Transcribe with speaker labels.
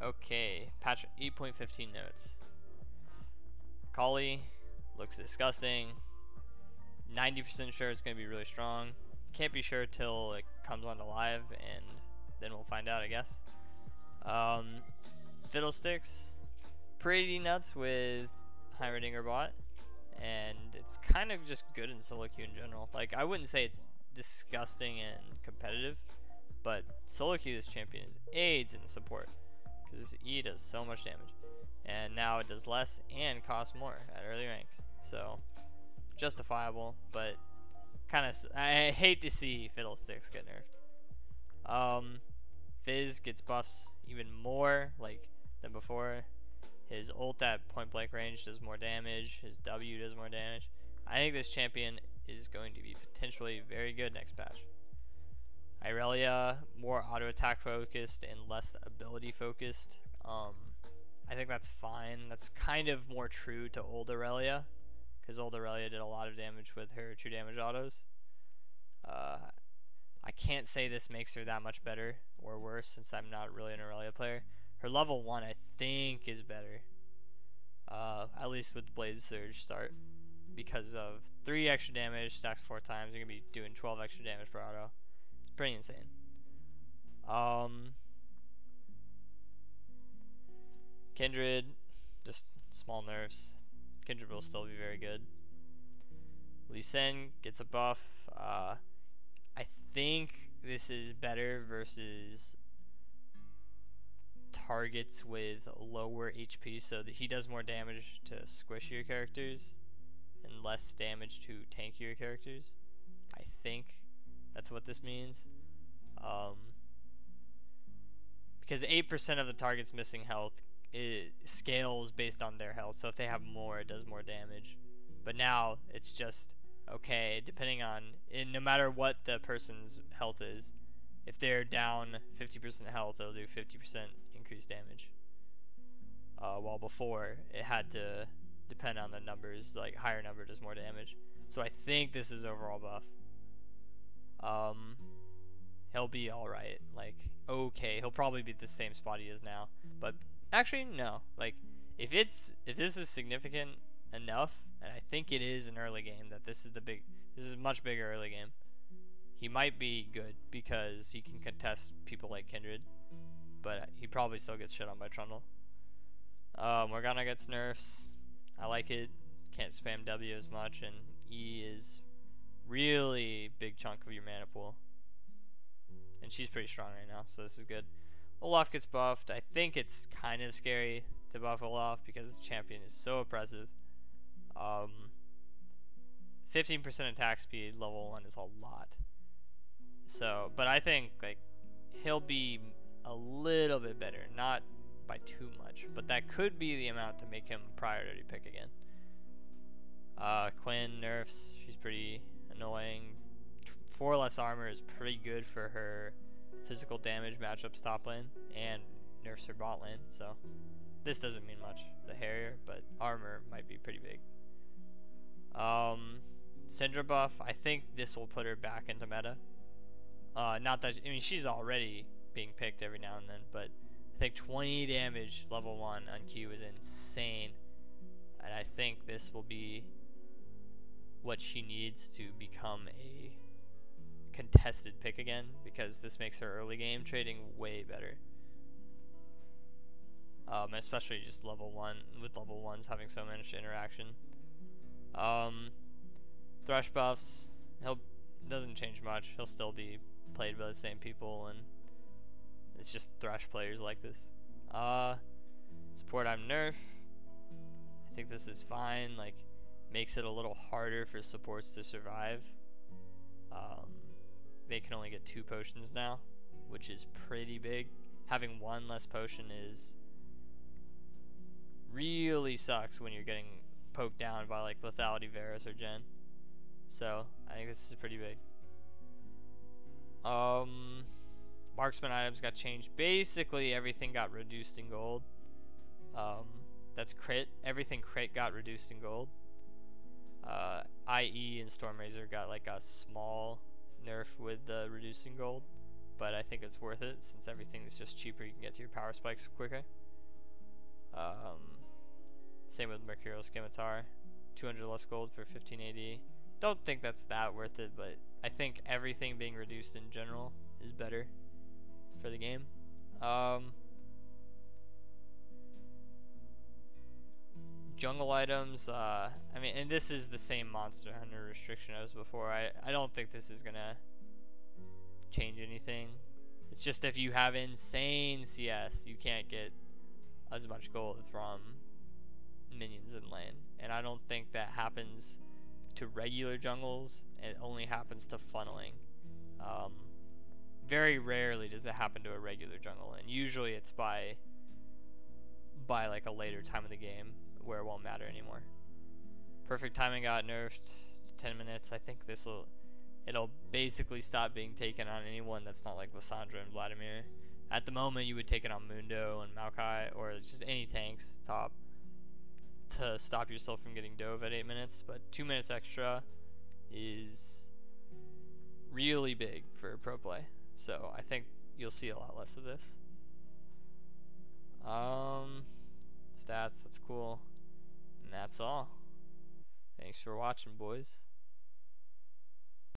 Speaker 1: Okay, patch 8.15 notes. Kali looks disgusting. 90% sure it's going to be really strong. Can't be sure till it comes onto live, and then we'll find out, I guess. Fiddlesticks, pretty nuts with Heimerdinger bot, and it's kind of just good in solo queue in general. Like, I wouldn't say it's disgusting and competitive, but solo queue this champion is aids in support because this E does so much damage, and now it does less and costs more at early ranks, so justifiable, but kind of I hate to see Fiddlesticks get nerfed. Fizz gets buffs even more than before. His ult at point blank range does more damage. His W does more damage. I think this champion is going to be potentially very good next patch. Irelia, more auto attack focused and less ability focused. I think that's fine. That's kind of more true to old Irelia, because old Irelia did a lot of damage with her true damage autos. I can't say this makes her that much better or worse since I'm not really an Irelia player. Her level 1 I think is better, at least with Blaze Surge start, because of 3 extra damage, stacks 4 times, you're going to be doing 12 extra damage per auto. It's pretty insane. Kindred, just small nerfs. Kindred will still be very good. Lee Sin gets a buff. I think this is better versus targets with lower HP, so that he does more damage to squishier characters and less damage to tankier characters. I think that's what this means. Because 8% of the target's missing health, it scales based on their health, so if they have more, it does more damage. But now it's just okay, depending on, no matter what the person's health is, if they're down 50% health, it'll do 50% increased damage. While before, it had to depend on the numbers, like higher number does more damage. So I think this is overall buff. He'll be alright, like, okay, he'll probably be at the same spot he is now. But actually, no, like, if this is significant enough, and I think it is an early game, that this is a much bigger early game, he might be good because he can contest people like Kindred, but he probably still gets shit on by Trundle. Morgana gets nerfs. I like it. Can't spam W as much, and E is really big chunk of your mana pool, and she's pretty strong right now, so this is good. Olaf gets buffed. I think it's kind of scary to buff Olaf because his champion is so oppressive. 15% attack speed, level 1 is a lot. So, but I think like he'll be a little bit better, not by too much, but that could be the amount to make him a priority pick again. Quinn nerfs. She's pretty annoying. 4 less armor is pretty good for her physical damage matchups top lane, and nerfs her bot lane, so this doesn't mean much, the Harrier, but armor might be pretty big. Syndra buff, I think this will put her back into meta. Not that, I mean, she's already being picked every now and then, but I think 20 damage level 1 on Q is insane, and I think this will be what she needs to become a contested pick again, because this makes her early game trading way better. Especially just level 1, with level 1s having so much interaction. Thresh buffs, doesn't change much. He'll still be played by the same people, and it's just Thresh players like this. Support I'm nerf. I think this is fine, like, makes it a little harder for supports to survive. They can only get 2 potions now, which is pretty big. Having 1 less potion is really sucks when you're getting poked down by like lethality Varus or Jen. So I think this is pretty big. Marksman items got changed. Basically everything got reduced in gold. That's crit. Everything crit got reduced in gold. IE and Stormrazor got like a small nerf with the reducing gold, but I think it's worth it since everything's just cheaper. You can get to your power spikes quicker. Same with Mercurial Scimitar, 200 less gold for 15 AD. Don't think that's that worth it, but I think everything being reduced in general is better for the game. Jungle items, I mean, and this is the same Monster Hunter restriction as before. I don't think this is gonna change anything. It's just if you have insane CS, you can't get as much gold from minions in lane, and I don't think that happens to regular jungles. It only happens to funneling. Very rarely does it happen to a regular jungle, and usually it's by like a later time of the game where it won't matter anymore. Perfect timing got nerfed to 10 minutes. I think it'll basically stop being taken on anyone that's not like Lissandra and Vladimir. At the moment, you would take it on Mundo and Maokai, or just any tanks top, to stop yourself from getting dove at 8 minutes. But 2 minutes extra is really big for pro play, so I think you'll see a lot less of this. Stats, that's cool, and that's all. Thanks for watching, boys.